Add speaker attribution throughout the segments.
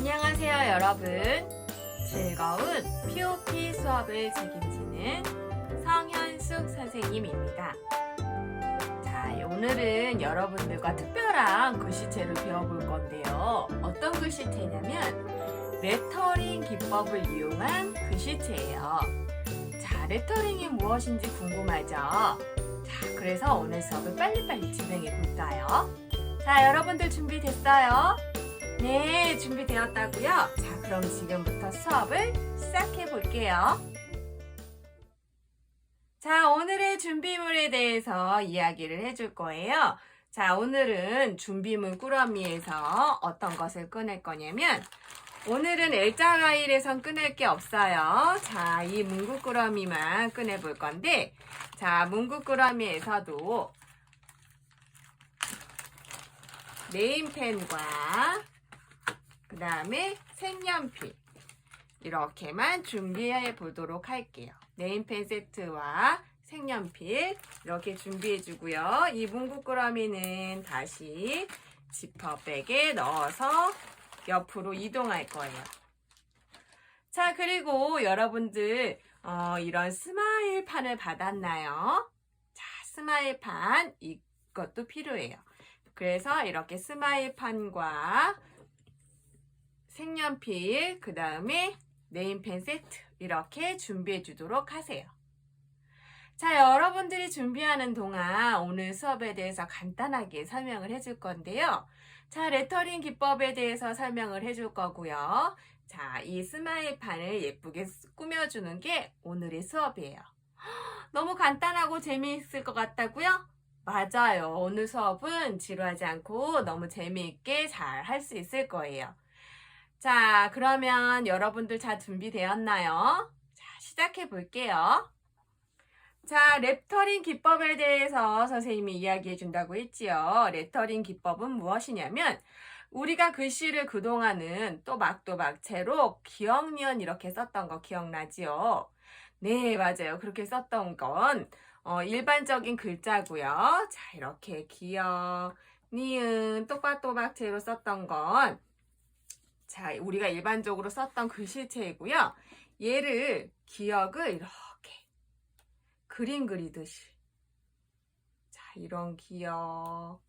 Speaker 1: 안녕하세요 여러분. 즐거운 POP 수업을 책임지는 성현숙 선생님입니다. 자, 오늘은 여러분들과 특별한 글씨체를 배워볼 건데요. 어떤 글씨체냐면 레터링 기법을 이용한 글씨체예요. 자, 레터링이 무엇인지 궁금하죠? 자, 그래서 오늘 수업을 빨리빨리 진행해 볼까요? 자, 여러분들 준비됐어요? 네, 준비되었다고요? 자, 그럼 지금부터 수업을 시작해 볼게요. 자, 오늘의 준비물에 대해서 이야기를 해줄 거예요. 자, 오늘은 준비물 꾸러미에서 어떤 것을 꺼낼 거냐면 오늘은 L자 과일에선 꺼낼 게 없어요. 자, 이 문구 꾸러미만 꺼내 볼 건데 자, 문구 꾸러미에서도 네임펜과 그 다음에 색연필 이렇게만 준비해 보도록 할게요. 네임펜 세트와 색연필 이렇게 준비해 주고요. 이 문구꾸러미는 다시 지퍼백에 넣어서 옆으로 이동할 거예요. 자, 그리고 여러분들 이런 스마일판을 받았나요? 자, 스마일판 이것도 필요해요. 그래서 이렇게 스마일판과 색연필, 그 다음에 네임펜 세트 이렇게 준비해 주도록 하세요. 자, 여러분들이 준비하는 동안 오늘 수업에 대해서 간단하게 설명을 해줄 건데요. 자, 레터링 기법에 대해서 설명을 해줄 거고요. 자, 이 스마일판을 예쁘게 꾸며주는 게 오늘의 수업이에요. 너무 간단하고 재미있을 것 같다고요? 맞아요. 오늘 수업은 지루하지 않고 너무 재미있게 잘 할 수 있을 거예요. 자, 그러면 여러분들 잘 준비되었나요? 자, 시작해 볼게요. 자, 레터링 기법에 대해서 선생님이 이야기해 준다고 했지요. 레터링 기법은 무엇이냐면 우리가 글씨를 그동안은 또박또박채로 기억, 니은 이렇게 썼던 거 기억나지요? 네, 맞아요. 그렇게 썼던 건 일반적인 글자고요. 자, 이렇게 기억, 니은 또박또박채로 썼던 건 자, 우리가 일반적으로 썼던 글씨체이고요. 얘를 기억을 이렇게 그림 그리듯이 자, 이런 기억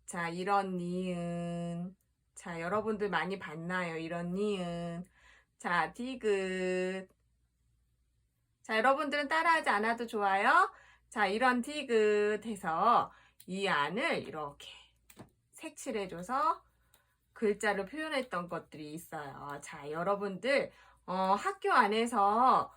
Speaker 1: 자, 이런 니은 자, 여러분들 많이 봤나요? 이런 니은 자, 디귿 자, 여러분들은 따라하지 않아도 좋아요. 자, 이런 디귿 해서 이 안을 이렇게 색칠해줘서 글자를 표현했던 것들이 있어요. 자, 여러분들 학교 안에서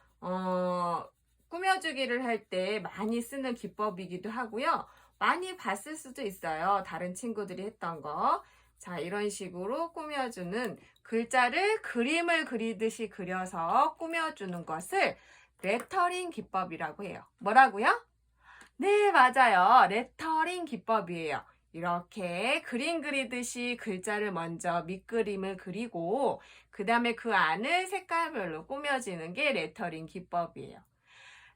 Speaker 1: 꾸며주기를 할 때 많이 쓰는 기법이기도 하고요. 많이 봤을 수도 있어요. 다른 친구들이 했던 거. 자, 이런 식으로 꾸며주는 글자를 그림을 그리듯이 그려서 꾸며주는 것을 레터링 기법이라고 해요. 뭐라고요? 네, 맞아요. 레터링 기법이에요. 이렇게 그림 그리듯이 글자를 먼저 밑그림을 그리고 그 다음에 그 안을 색깔별로 꾸며지는 게 레터링 기법이에요.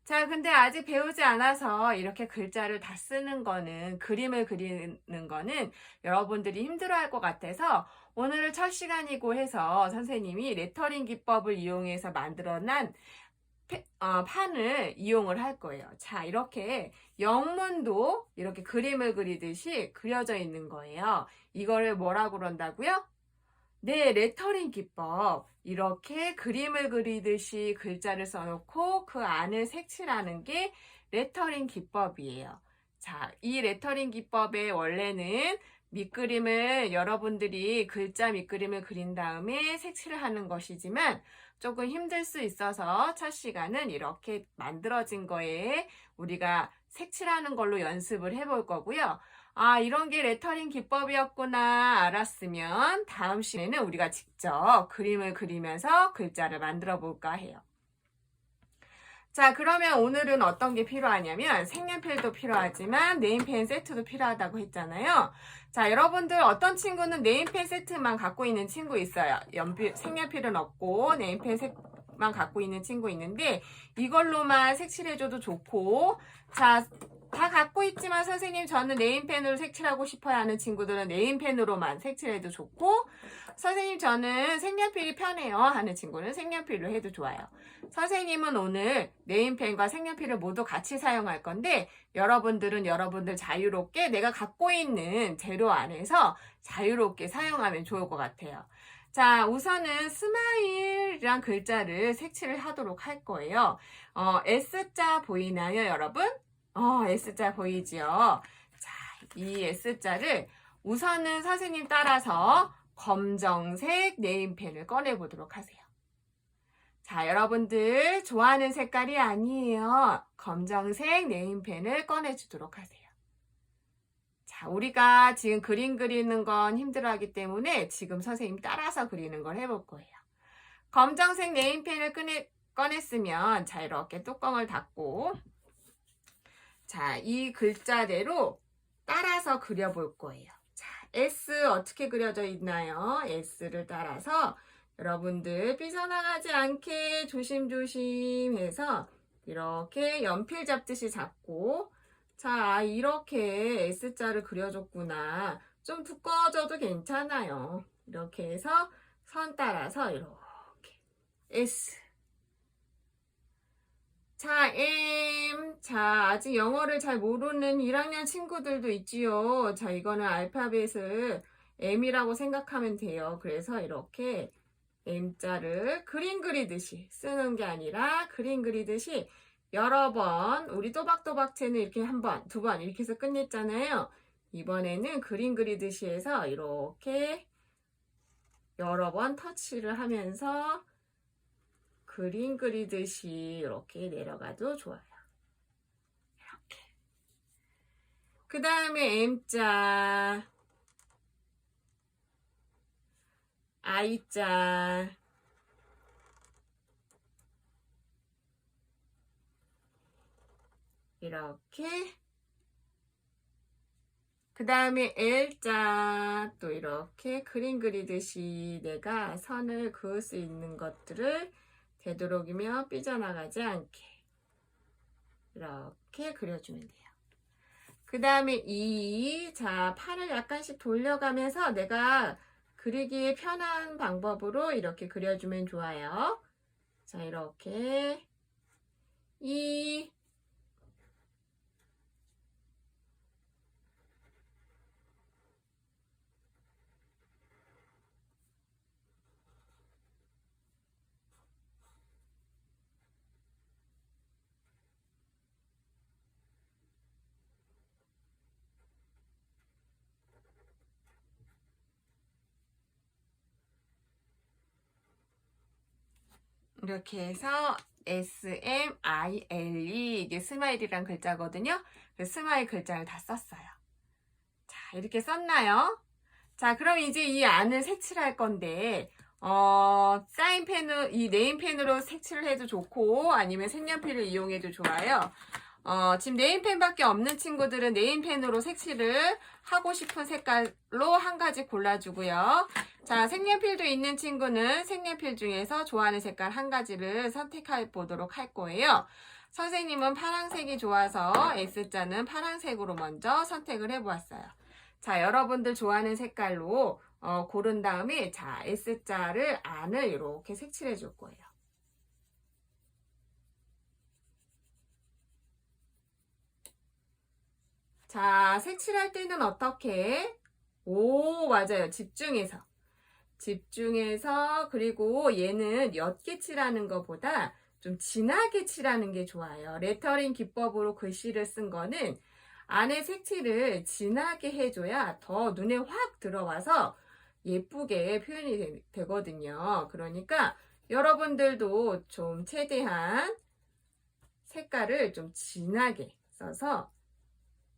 Speaker 1: 자, 근데 아직 배우지 않아서 이렇게 글자를 다 쓰는 거는 그림을 그리는 거는 여러분들이 힘들어할 것 같아서 오늘은 첫 시간이고 해서 선생님이 레터링 기법을 이용해서 만들어낸 판을 이용을 할 거예요. 자, 이렇게 영문도 이렇게 그림을 그리듯이 그려져 있는 거예요. 이거를 뭐라고 그런다고요? 네, 레터링 기법. 이렇게 그림을 그리듯이 글자를 써놓고 그 안을 색칠하는 게 레터링 기법이에요. 자, 이 레터링 기법의 원래는 밑그림을 여러분들이 글자 밑그림을 그린 다음에 색칠을 하는 것이지만 조금 힘들 수 있어서 첫 시간은 이렇게 만들어진 거에 우리가 색칠하는 걸로 연습을 해볼 거고요. 아, 이런 게 레터링 기법이었구나 알았으면 다음 시간에는 우리가 직접 그림을 그리면서 글자를 만들어 볼까 해요. 자, 그러면 오늘은 어떤 게 필요하냐면 색연필도 필요하지만 네임펜 세트도 필요하다고 했잖아요. 자, 여러분들 어떤 친구는 네임펜 세트만 갖고 있는 친구 있어요. 색연필은 없고 네임펜 색만 갖고 있는 친구 있는데 이걸로만 색칠해줘도 좋고 자, 다 갖고 있지만 선생님 저는 네임펜으로 색칠하고 싶어요 하는 친구들은 네임펜으로만 색칠해도 좋고 선생님 저는 색연필이 편해요 하는 친구는 색연필로 해도 좋아요. 선생님은 오늘 네임펜과 색연필을 모두 같이 사용할 건데 여러분들은 여러분들 자유롭게 내가 갖고 있는 재료 안에서 자유롭게 사용하면 좋을 것 같아요. 자, 우선은 스마일이란 글자를 색칠을 하도록 할 거예요. S자 보이나요, 여러분? S자 보이지요? 자, 이 S자를 우선은 선생님 따라서 검정색 네임펜을 꺼내 보도록 하세요. 자, 여러분들 좋아하는 색깔이 아니에요. 검정색 네임펜을 꺼내 주도록 하세요. 자, 우리가 지금 그림 그리는 건 힘들어하기 때문에 지금 선생님 따라서 그리는 걸 해볼 거예요. 검정색 네임펜을 꺼냈으면 자, 이렇게 뚜껑을 닫고 자, 이 글자대로 따라서 그려볼 거예요. 자, S 어떻게 그려져 있나요? S를 따라서 여러분들 삐져나가지 않게 조심조심 해서 이렇게 연필 잡듯이 잡고 자, 이렇게 S자를 그려줬구나. 좀 두꺼워져도 괜찮아요. 이렇게 해서 선 따라서 이렇게 S 자, M. 자, 아직 영어를 잘 모르는 1학년 친구들도 있지요. 자, 이거는 알파벳을 M이라고 생각하면 돼요. 그래서 이렇게 M자를 그림 그리듯이 쓰는 게 아니라 그림 그리듯이 여러 번, 우리 또박또박채는 이렇게 한 번, 두 번 이렇게 해서 끝냈잖아요. 이번에는 그림 그리듯이 해서 이렇게 여러 번 터치를 하면서 그림 그리듯이 이렇게 내려가도 좋아요. 이렇게. 그 다음에 M자, I자, 이렇게. 그 다음에 L자, 또 이렇게 그림 그리듯이 내가 선을 그을 수 있는 것들을 되도록이면 삐져나가지 않게 이렇게 그려주면 돼요. 그 다음에 자, 팔을 약간씩 돌려가면서 내가 그리기 편한 방법으로 이렇게 그려주면 좋아요. 자, 이렇게 이렇게 해서 SMILE 이게 스마일이란 글자거든요. 그 스마일 글자를 다 썼어요. 자, 이렇게 썼나요? 자, 그럼 이제 이 안을 색칠할 건데 사인펜으로, 이 네임펜으로 색칠을 해도 좋고 아니면 색연필을 이용해도 좋아요. 지금 네임펜밖에 없는 친구들은 네임펜으로 색칠을 하고 싶은 색깔로 한 가지 골라주고요. 자, 색연필도 있는 친구는 색연필 중에서 좋아하는 색깔 한 가지를 선택해 보도록 할 거예요. 선생님은 파란색이 좋아서 S자는 파란색으로 먼저 선택을 해보았어요. 자, 여러분들 좋아하는 색깔로 고른 다음에 자, S자를 안을 이렇게 색칠해 줄 거예요. 자, 색칠할 때는 어떻게? 맞아요. 집중해서 그리고 얘는 옅게 칠하는 것보다 좀 진하게 칠하는 게 좋아요. 레터링 기법으로 글씨를 쓴 거는 안에 색칠을 진하게 해줘야 더 눈에 확 들어와서 예쁘게 표현이 되거든요. 그러니까 여러분들도 좀 최대한 색깔을 좀 진하게 써서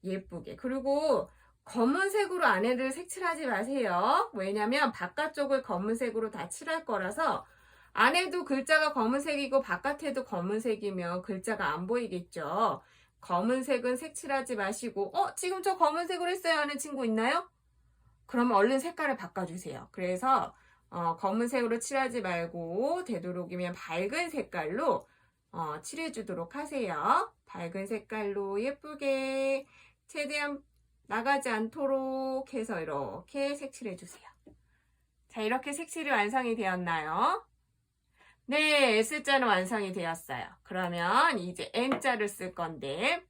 Speaker 1: 예쁘게. 그리고 검은색으로 안에를 색칠하지 마세요. 왜냐면 바깥쪽을 검은색으로 다 칠할 거라서 안에도 글자가 검은색이고 바깥에도 검은색이면 글자가 안 보이겠죠. 검은색은 색칠하지 마시고 지금 저 검은색으로 했어요 하는 친구 있나요? 그러면 얼른 색깔을 바꿔주세요. 그래서 검은색으로 칠하지 말고 되도록이면 밝은 색깔로 칠해주도록 하세요. 밝은 색깔로 예쁘게 최대한 나가지 않도록 해서 이렇게 색칠해 주세요. 자, 자, 이렇게 색칠이 완성이 되었나요? 네, S자는 완성이 되었어요. 그러면 이제 M자를 쓸 건데,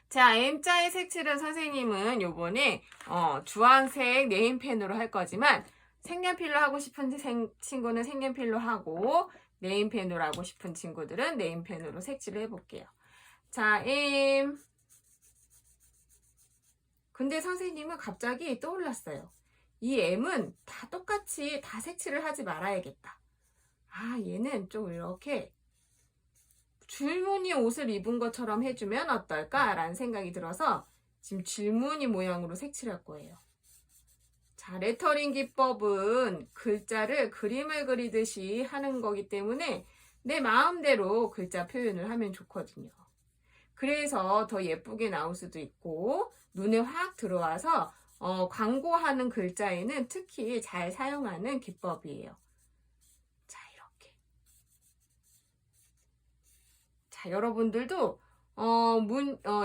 Speaker 1: 자, M자의 색칠은 선생님은 요번에 주황색 네임펜으로 할 거지만 색연필로 하고 싶은 친구는 색연필로 하고 네임펜으로 하고 싶은 친구들은 네임펜으로 색칠을 해볼게요. 자, M. 근데 선생님은 갑자기 떠올랐어요. 이 M은 다 똑같이 다 색칠을 하지 말아야겠다. 아, 얘는 좀 이렇게 줄무늬 옷을 입은 것처럼 해주면 어떨까라는 생각이 들어서 지금 줄무늬 모양으로 색칠할 거예요. 자, 레터링 기법은 글자를 그림을 그리듯이 하는 거기 때문에 내 마음대로 글자 표현을 하면 좋거든요. 그래서 더 예쁘게 나올 수도 있고 눈에 확 들어와서 광고하는 글자에는 특히 잘 사용하는 기법이에요. 자, 이렇게. 자, 여러분들도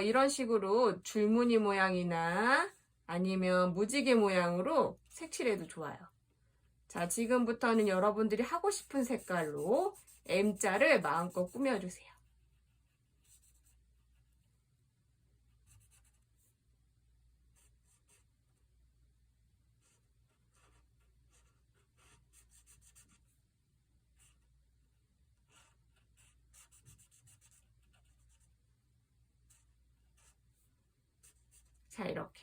Speaker 1: 이런 식으로 줄무늬 모양이나 아니면 무지개 모양으로 색칠해도 좋아요. 자, 지금부터는 여러분들이 하고 싶은 색깔로 M자를 마음껏 꾸며주세요. 자, 이렇게.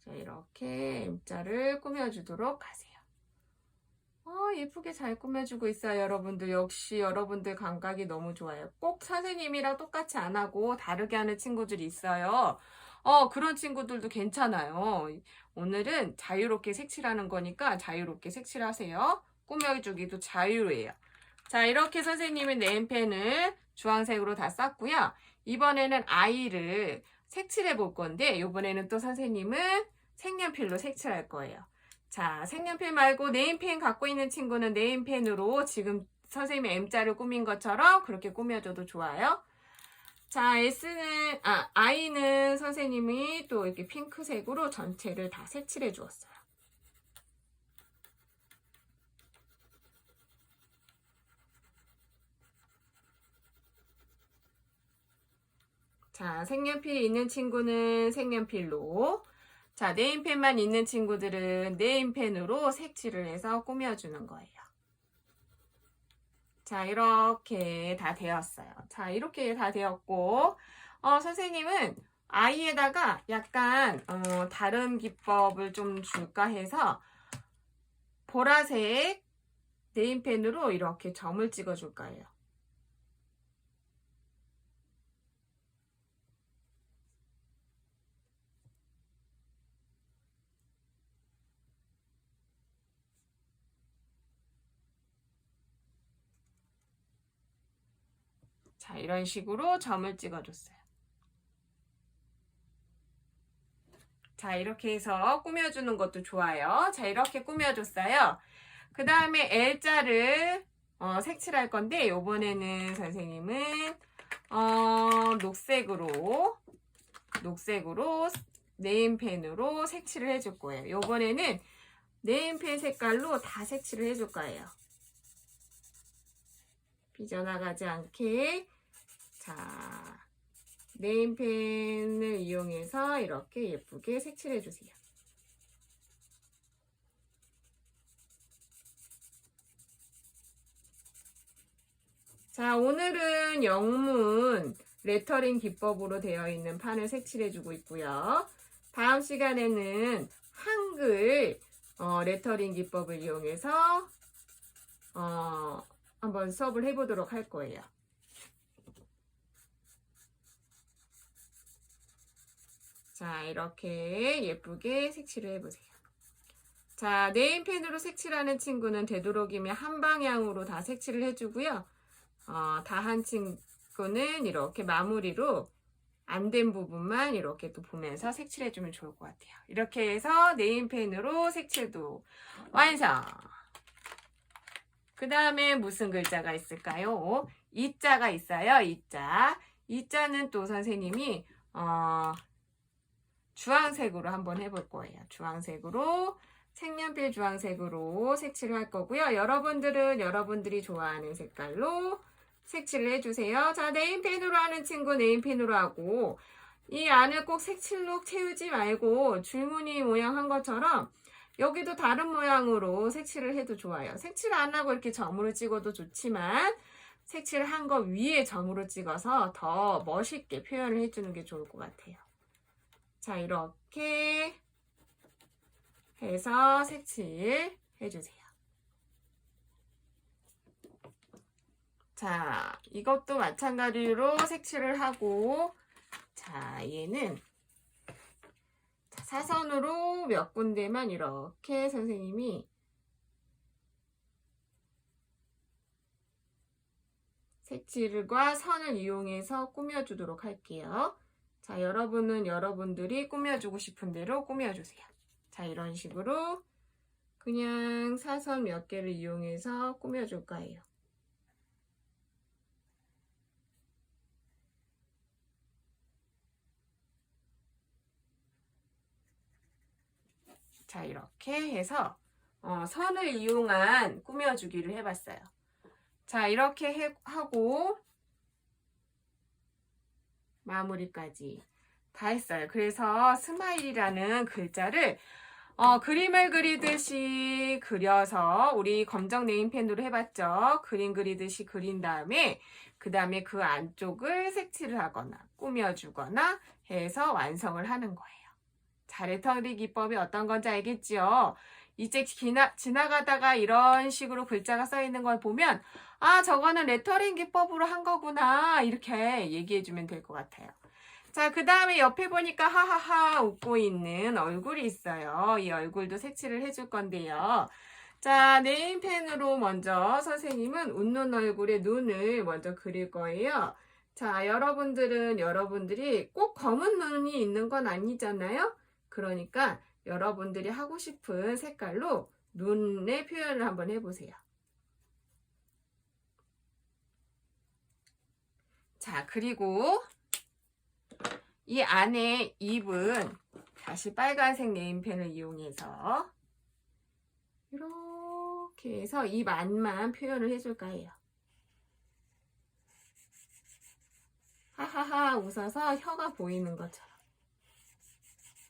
Speaker 1: 자, 이렇게 M자를 꾸며주도록 하세요. 예쁘게 잘 꾸며주고 있어요, 여러분들. 역시 여러분들 감각이 너무 좋아요. 꼭 선생님이랑 똑같이 안 하고 다르게 하는 친구들이 있어요. 그런 친구들도 괜찮아요. 오늘은 자유롭게 색칠하는 거니까 자유롭게 색칠하세요. 꾸며주기도 자유예요. 자, 이렇게 선생님이 네임펜을 주황색으로 다 쌌고요. 이번에는 아이를 색칠해 볼 건데 이번에는 또 선생님은 색연필로 색칠할 거예요. 자, 색연필 말고 네임펜 갖고 있는 친구는 네임펜으로 지금 선생님이 M자를 꾸민 것처럼 그렇게 꾸며줘도 좋아요. 자, I는 선생님이 또 이렇게 핑크색으로 전체를 다 색칠해 주었어요. 자, 색연필이 있는 친구는 색연필로, 자, 네임펜만 있는 친구들은 네임펜으로 색칠을 해서 꾸며주는 거예요. 자, 이렇게 다 되었어요. 자, 이렇게 다 되었고, 선생님은 아이에다가 약간 다른 기법을 좀 줄까 해서 보라색 네임펜으로 이렇게 점을 찍어 줄 거예요. 자, 이런 식으로 점을 찍어줬어요. 자, 이렇게 해서 꾸며주는 것도 좋아요. 자, 이렇게 꾸며줬어요. 그 다음에 L자를 색칠할 건데 이번에는 선생님은 녹색으로 네임펜으로 색칠을 해줄 거예요. 이번에는 네임펜 색깔로 다 색칠을 해줄 거예요. 삐져나가지 않게. 자, 네임펜을 이용해서 이렇게 예쁘게 색칠해 주세요. 자, 오늘은 영문 레터링 기법으로 되어 있는 판을 색칠해 주고 있고요. 다음 시간에는 한글 레터링 기법을 이용해서 한번 수업을 해보도록 할 거예요. 자, 이렇게 예쁘게 색칠을 해보세요. 자, 네임펜으로 색칠하는 친구는 되도록이면 한 방향으로 다 색칠을 해주고요. 다 한 친구는 이렇게 마무리로 안 된 부분만 이렇게 또 보면서 색칠해주면 좋을 것 같아요. 이렇게 해서 네임펜으로 색칠도 완성! 그 다음에 무슨 글자가 있을까요? 이자가 있어요. 이자. 이자는 또 선생님이 주황색으로 한번 해볼 거예요. 주황색으로, 색연필 주황색으로 색칠을 할 거고요. 여러분들은 여러분들이 좋아하는 색깔로 색칠을 해주세요. 자, 네임펜으로 하는 친구 네임펜으로 하고, 이 안을 꼭 색칠로 채우지 말고 줄무늬 모양 한 것처럼 여기도 다른 모양으로 색칠을 해도 좋아요. 색칠 안 하고 이렇게 점으로 찍어도 좋지만 색칠한 거 위에 점으로 찍어서 더 멋있게 표현을 해주는 게 좋을 것 같아요. 자, 이렇게 해서 색칠 해주세요. 자, 이것도 마찬가지로 색칠을 하고, 자, 얘는 사선으로 몇 군데만 이렇게 선생님이 색칠과 선을 이용해서 꾸며주도록 할게요. 자, 여러분은 여러분들이 꾸며주고 싶은 대로 꾸며주세요. 자, 이런 식으로 그냥 사선 몇 개를 이용해서 꾸며줄 거예요. 자, 이렇게 해서 선을 이용한 꾸며주기를 해봤어요. 자, 이렇게 하고 마무리까지 다 했어요. 그래서 스마일이라는 글자를 그림을 그리듯이 그려서 우리 검정 네임펜으로 해봤죠. 그림 그리듯이 그린 다음에 그 다음에 그 안쪽을 색칠을 하거나 꾸며주거나 해서 완성을 하는 거예요. 자, 레터링 기법이 어떤 건지 알겠지요? 이제 지나가다가 이런 식으로 글자가 써 있는 걸 보면 아, 저거는 레터링 기법으로 한 거구나 이렇게 얘기해 주면 될 것 같아요. 자, 그 다음에 옆에 보니까 하하하 웃고 있는 얼굴이 있어요. 이 얼굴도 색칠을 해줄 건데요. 자, 네임펜으로 먼저 선생님은 웃는 얼굴에 눈을 먼저 그릴 거예요. 자, 여러분들이 꼭 검은 눈이 있는 건 아니잖아요. 그러니까 여러분들이 하고 싶은 색깔로 눈의 표현을 한번 해보세요. 자, 그리고 이 안에 입은 다시 빨간색 네임펜을 이용해서 이렇게 해서 입 안만 표현을 해줄까 해요. 하하하 웃어서 혀가 보이는 것처럼.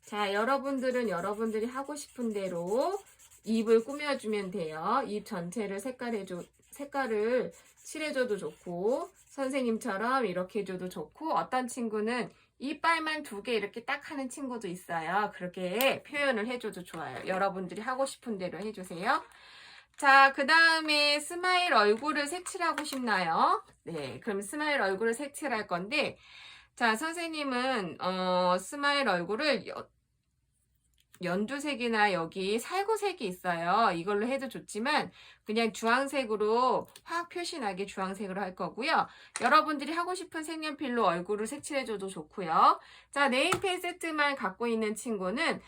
Speaker 1: 자, 여러분들은 여러분들이 하고 싶은 대로 입을 꾸며주면 돼요. 입 전체를 색깔을 칠해줘도 좋고 선생님처럼 이렇게 해줘도 좋고 어떤 친구는 이빨만 2개 이렇게 딱 하는 친구도 있어요. 그렇게 표현을 해줘도 좋아요. 여러분들이 하고 싶은 대로 해주세요. 자, 그 다음에 스마일 얼굴을 색칠하고 싶나요? 네, 그럼 스마일 얼굴을 색칠할 건데 자, 선생님은 스마일 얼굴을 연두색이나 여기 살구색이 있어요. 이걸로 해도 좋지만 그냥 주황색으로 확 표시나게 주황색으로 할 거고요. 여러분들이 하고 싶은 색연필로 얼굴을 색칠해줘도 좋고요. 자, 네임펜 세트만 갖고 있는 친구는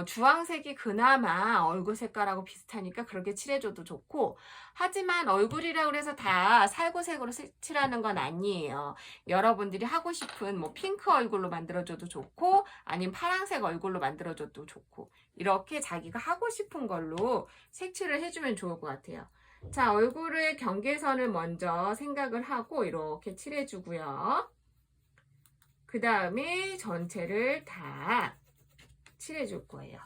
Speaker 1: 주황색이 그나마 얼굴 색깔하고 비슷하니까 그렇게 칠해줘도 좋고 하지만 얼굴이라고 해서 다 살구색으로 색칠하는 건 아니에요. 여러분들이 하고 싶은 뭐 핑크 얼굴로 만들어줘도 좋고 아니면 파란색 얼굴로 만들어줘도 좋고 이렇게 자기가 하고 싶은 걸로 색칠을 해주면 좋을 것 같아요. 자, 얼굴의 경계선을 먼저 생각을 하고 이렇게 칠해주고요. 그 다음에 전체를 다 칠해줄 거예요.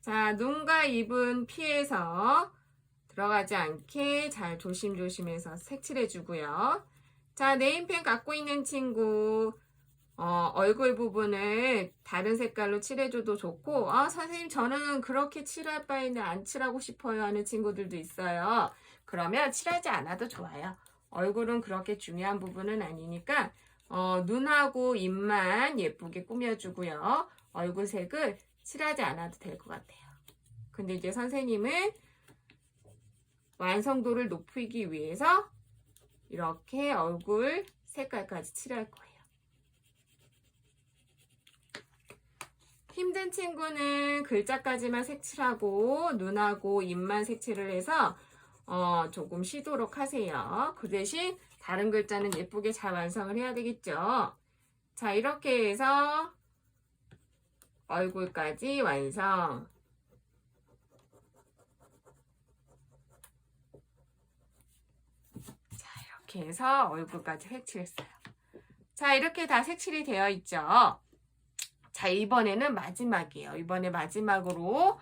Speaker 1: 자, 눈과 입은 피해서 들어가지 않게 잘 조심조심해서 색칠해주고요. 자, 네임펜 갖고 있는 친구 얼굴 부분을 다른 색깔로 칠해줘도 좋고 선생님 저는 그렇게 칠할 바에는 안 칠하고 싶어요 하는 친구들도 있어요. 그러면 칠하지 않아도 좋아요. 얼굴은 그렇게 중요한 부분은 아니니까 눈하고 입만 예쁘게 꾸며주고요. 얼굴 색을 칠하지 않아도 될 것 같아요. 근데 이제 선생님은 완성도를 높이기 위해서 이렇게 얼굴 색깔까지 칠할 거예요. 힘든 친구는 글자까지만 색칠하고 눈하고 입만 색칠을 해서 조금 쉬도록 하세요. 그 대신 다른 글자는 예쁘게 잘 완성을 해야 되겠죠. 자, 이렇게 해서 얼굴까지 완성. 자, 이렇게 해서 얼굴까지 색칠했어요. 자, 이렇게 다 색칠이 되어 있죠. 자, 이번에는 마지막이에요. 이번에 마지막으로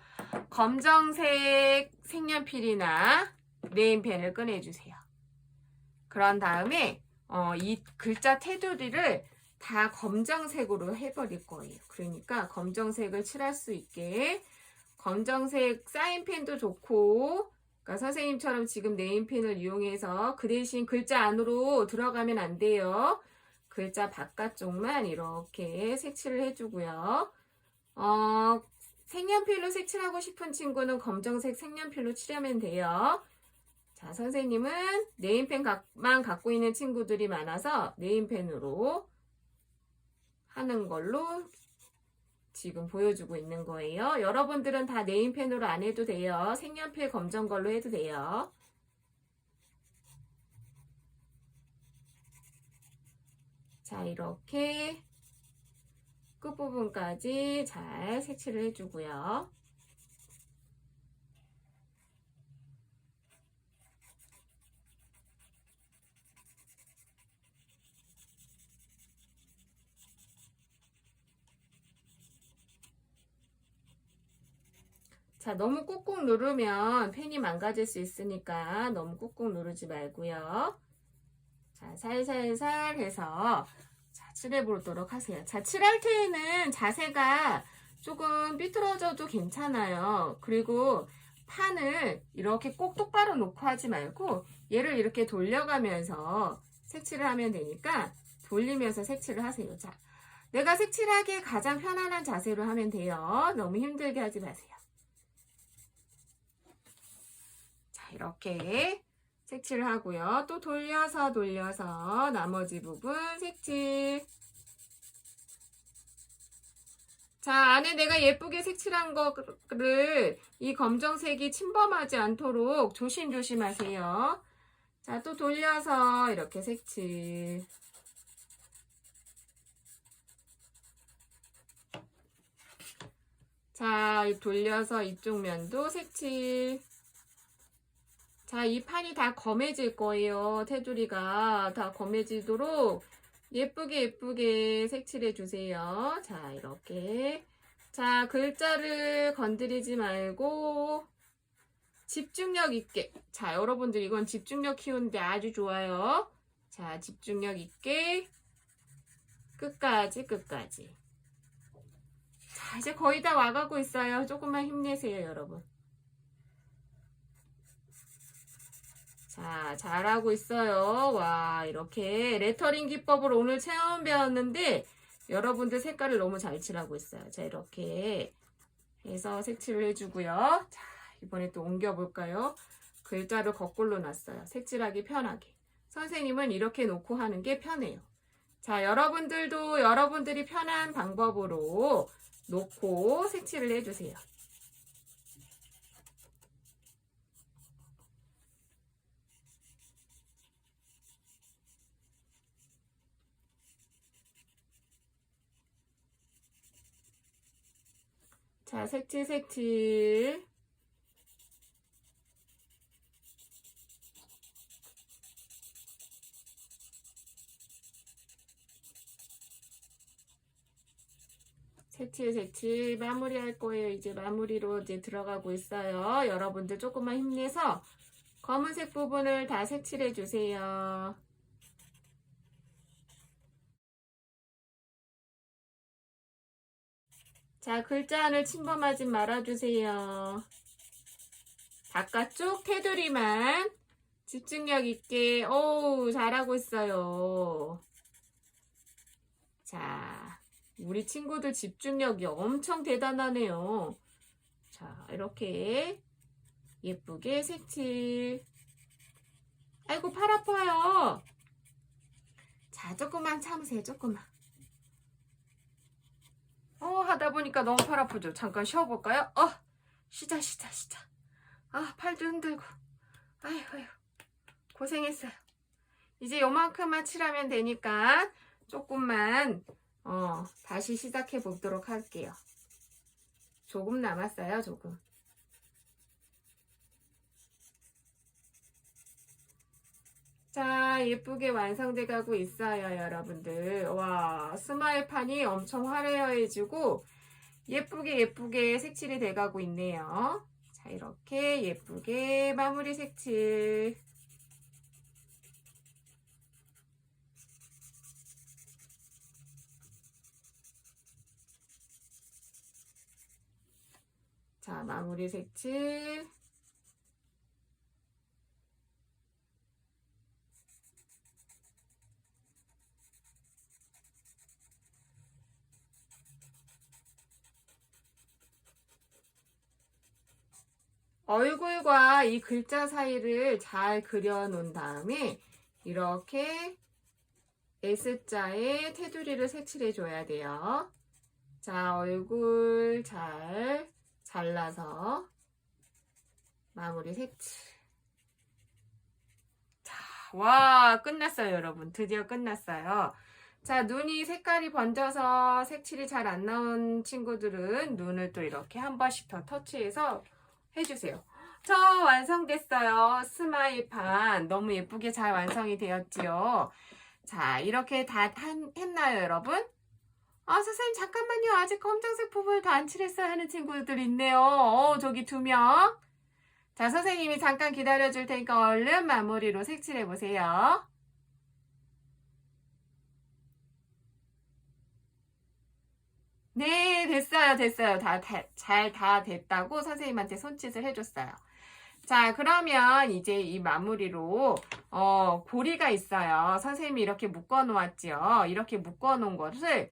Speaker 1: 검정색 색연필이나 네임펜을 꺼내주세요. 그런 다음에 이 글자 테두리를 다 검정색으로 해버릴 거예요. 그러니까 검정색을 칠할 수 있게 검정색 사인펜도 좋고, 그러니까 선생님처럼 지금 네임펜을 이용해서 그 대신 글자 안으로 들어가면 안 돼요. 글자 바깥쪽만 이렇게 색칠을 해주고요. 색연필로 색칠하고 싶은 친구는 검정색 색연필로 칠하면 돼요. 자, 선생님은 네임펜만 갖고 있는 친구들이 많아서 네임펜으로 하는 걸로 지금 보여주고 있는 거예요. 여러분들은 다 네임펜으로 안 해도 돼요. 색연필 검정 걸로 해도 돼요. 자, 이렇게 끝부분까지 잘 색칠을 해주고요. 자, 너무 꾹꾹 누르면 펜이 망가질 수 있으니까 너무 꾹꾹 누르지 말고요. 자, 살살살 해서 자, 칠해보도록 하세요. 자, 칠할 때에는 자세가 조금 삐뚤어져도 괜찮아요. 그리고 판을 이렇게 꼭 똑바로 놓고 하지 말고 얘를 이렇게 돌려가면서 색칠을 하면 되니까 돌리면서 색칠을 하세요. 자, 내가 색칠하기에 가장 편안한 자세로 하면 돼요. 너무 힘들게 하지 마세요. 자, 이렇게 색칠을 하고요. 또 돌려서 나머지 부분 색칠. 자, 안에 내가 예쁘게 색칠한 거를 이 검정색이 침범하지 않도록 조심조심 하세요. 자, 또 돌려서 이렇게 색칠. 자, 돌려서 이쪽 면도 색칠. 자, 이 판이 다 검해질 거예요. 테두리가 다 검해지도록 예쁘게 색칠해 주세요. 자, 이렇게. 자, 글자를 건드리지 말고 집중력 있게. 자, 여러분들 이건 집중력 키우는데 아주 좋아요. 자, 집중력 있게 끝까지. 자, 이제 거의 다 와가고 있어요. 조금만 힘내세요, 여러분. 자, 잘하고 있어요. 와, 이렇게 레터링 기법을 오늘 처음 배웠는데 여러분들 색깔을 너무 잘 칠하고 있어요. 자, 이렇게 해서 색칠을 해주고요. 자, 이번에 또 옮겨볼까요? 글자를 거꾸로 놨어요. 색칠하기 편하게. 선생님은 이렇게 놓고 하는 게 편해요. 자, 여러분들도 여러분들이 편한 방법으로 놓고 색칠을 해주세요. 자, 색칠. 색칠 마무리할 거예요. 이제 마무리로 이제 들어가고 있어요. 여러분들 조금만 힘내서 검은색 부분을 다 색칠해 주세요. 자, 글자 안을 침범하지 말아주세요. 바깥쪽 테두리만 집중력 있게. 오, 잘하고 있어요. 자, 우리 친구들 집중력이 엄청 대단하네요. 자, 이렇게 예쁘게 색칠. 아이고, 팔 아파요. 자, 조금만 참으세요. 조금만. 하다 보니까 너무 팔 아프죠? 잠깐 쉬어볼까요? 쉬자. 팔도 흔들고. 아휴, 고생했어요. 이제 요만큼만 칠하면 되니까 조금만 다시 시작해 보도록 할게요. 조금 남았어요, 조금. 자, 예쁘게 완성돼 가고 있어요, 여러분들. 와, 스마일판이 엄청 화려해지고 예쁘게 색칠이 돼 가고 있네요. 자, 이렇게 예쁘게 마무리 색칠. 자, 마무리 색칠. 얼굴과 이 글자 사이를 잘 그려 놓은 다음에 이렇게 S자에 테두리를 색칠해 줘야 돼요. 자, 얼굴 잘 잘라서 마무리 색칠. 자, 와, 끝났어요, 여러분. 드디어 끝났어요. 자, 눈이 색깔이 번져서 색칠이 잘 안 나온 친구들은 눈을 또 이렇게 한 번씩 더 터치해서 해주세요. 저 완성됐어요. 스마일판 너무 예쁘게 잘 완성이 되었지요. 자, 이렇게 다 했나요, 여러분? 선생님 잠깐만요. 아직 검정색 부분을 다 안 칠했어요 하는 친구들 있네요. 저기 2명. 자, 선생님이 잠깐 기다려 줄 테니까 얼른 마무리로 색칠해 보세요. 네, 됐어요. 다 됐다고 선생님한테 손짓을 해줬어요. 자, 그러면 이제 이 마무리로 고리가 있어요. 선생님이 이렇게 묶어 놓았지요. 이렇게 묶어 놓은 것을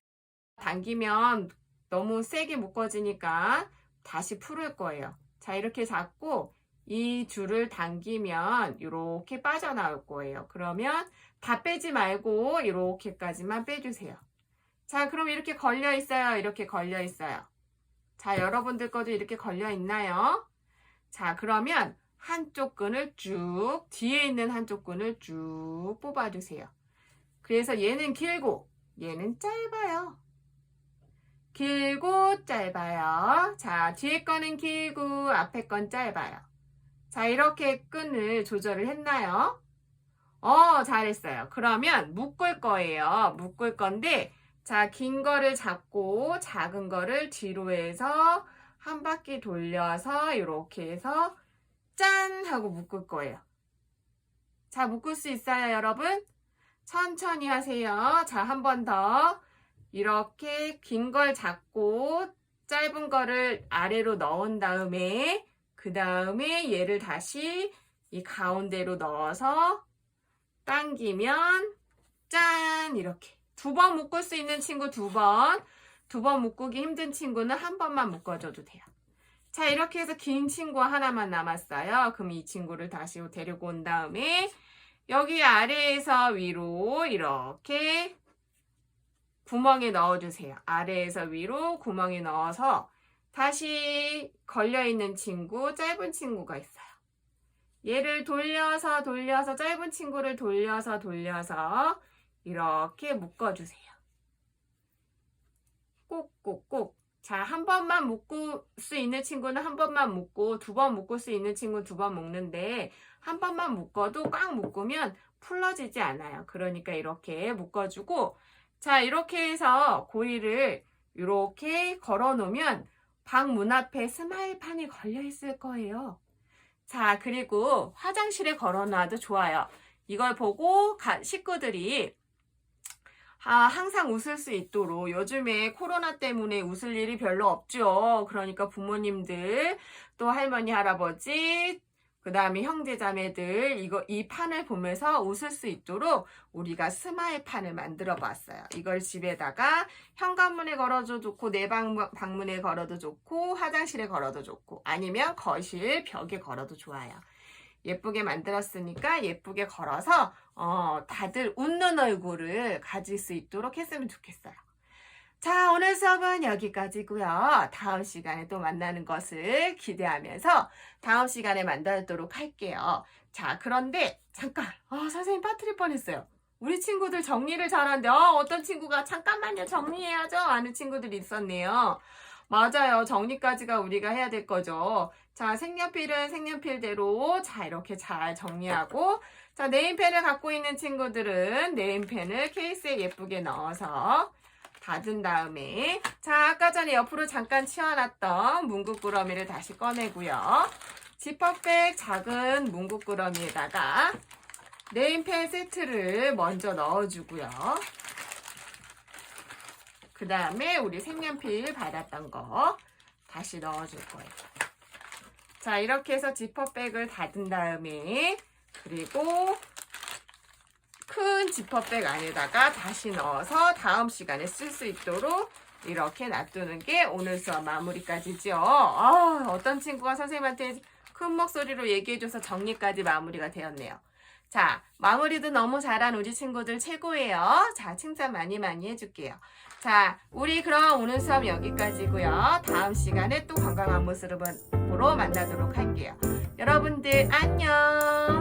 Speaker 1: 당기면 너무 세게 묶어지니까 다시 풀을 거예요. 자, 이렇게 잡고 이 줄을 당기면 이렇게 빠져나올 거예요. 그러면 다 빼지 말고 이렇게까지만 빼주세요. 자, 그럼 이렇게 걸려 있어요. 이렇게 걸려 있어요. 자, 여러분들 것도 이렇게 걸려 있나요? 자, 그러면 한쪽 끈을 쭉, 뒤에 있는 한쪽 끈을 쭉 뽑아주세요. 그래서 얘는 길고, 얘는 짧아요. 길고, 짧아요. 자, 뒤에 거는 길고, 앞에 건 짧아요. 자, 이렇게 끈을 조절을 했나요? 잘했어요. 그러면 묶을 거예요. 묶을 건데, 자, 긴 거를 잡고 작은 거를 뒤로 해서 한 바퀴 돌려서 이렇게 해서 짠! 하고 묶을 거예요. 자, 묶을 수 있어요, 여러분? 천천히 하세요. 자, 한 번 더. 이렇게 긴 걸 잡고 짧은 거를 아래로 넣은 다음에 그 다음에 얘를 다시 이 가운데로 넣어서 당기면 짠! 이렇게. 2번 묶을 수 있는 친구 2번. 2번 묶기 힘든 친구는 한 번만 묶어줘도 돼요. 자, 이렇게 해서 긴 친구 하나만 남았어요. 그럼 이 친구를 다시 데리고 온 다음에 여기 아래에서 위로 이렇게 구멍에 넣어주세요. 아래에서 위로 구멍에 넣어서 다시 걸려있는 친구, 짧은 친구가 있어요. 얘를 돌려서 짧은 친구를 돌려서 이렇게 묶어주세요. 꼭. 자, 한 번만 묶을 수 있는 친구는 한 번만 묶고 2번 묶을 수 있는 친구는 2번 묶는데 한 번만 묶어도 꽉 묶으면 풀러지지 않아요. 그러니까 이렇게 묶어주고 자, 이렇게 해서 고리를 이렇게 걸어 놓으면 방 문 앞에 스마일판이 걸려 있을 거예요. 자, 그리고 화장실에 걸어 놔도 좋아요. 이걸 보고 식구들이 항상 웃을 수 있도록 요즘에 코로나 때문에 웃을 일이 별로 없죠. 그러니까 부모님들 또 할머니 할아버지 그 다음에 형제 자매들 이 판을 보면서 웃을 수 있도록 우리가 스마일 판을 만들어 봤어요. 이걸 집에다가 현관문에 걸어도 좋고 내 방문에 걸어도 좋고 화장실에 걸어도 좋고 아니면 거실 벽에 걸어도 좋아요. 예쁘게 만들었으니까 예쁘게 걸어서 다들 웃는 얼굴을 가질 수 있도록 했으면 좋겠어요. 자, 오늘 수업은 여기까지고요. 다음 시간에 또 만나는 것을 기대하면서 다음 시간에 만나도록 할게요. 자, 그런데 잠깐 선생님 빠뜨릴 뻔했어요. 우리 친구들 정리를 잘하는데 어떤 친구가 잠깐만요 정리해야죠 하는 친구들이 있었네요. 맞아요. 정리까지가 우리가 해야 될 거죠. 자, 색연필은 색연필대로 자 이렇게 잘 정리하고 자 네임펜을 갖고 있는 친구들은 네임펜을 케이스에 예쁘게 넣어서 닫은 다음에 자 아까 전에 옆으로 잠깐 치워놨던 문구꾸러미를 다시 꺼내고요. 지퍼백 작은 문구꾸러미에다가 네임펜 세트를 먼저 넣어주고요. 그 다음에 우리 색연필 받았던 거 다시 넣어줄 거예요. 자 이렇게 해서 지퍼백을 닫은 다음에 그리고 큰 지퍼백 안에다가 다시 넣어서 다음 시간에 쓸 수 있도록 이렇게 놔두는 게 오늘 수업 마무리까지죠. 어떤 친구가 선생님한테 큰 목소리로 얘기해줘서 정리까지 마무리가 되었네요. 자, 마무리도 너무 잘한 우리 친구들 최고예요. 자, 칭찬 많이 해줄게요. 자, 우리 그럼 오늘 수업 여기까지고요. 다음 시간에 또 건강한 모습으로 만나도록 할게요. 여러분들 안녕.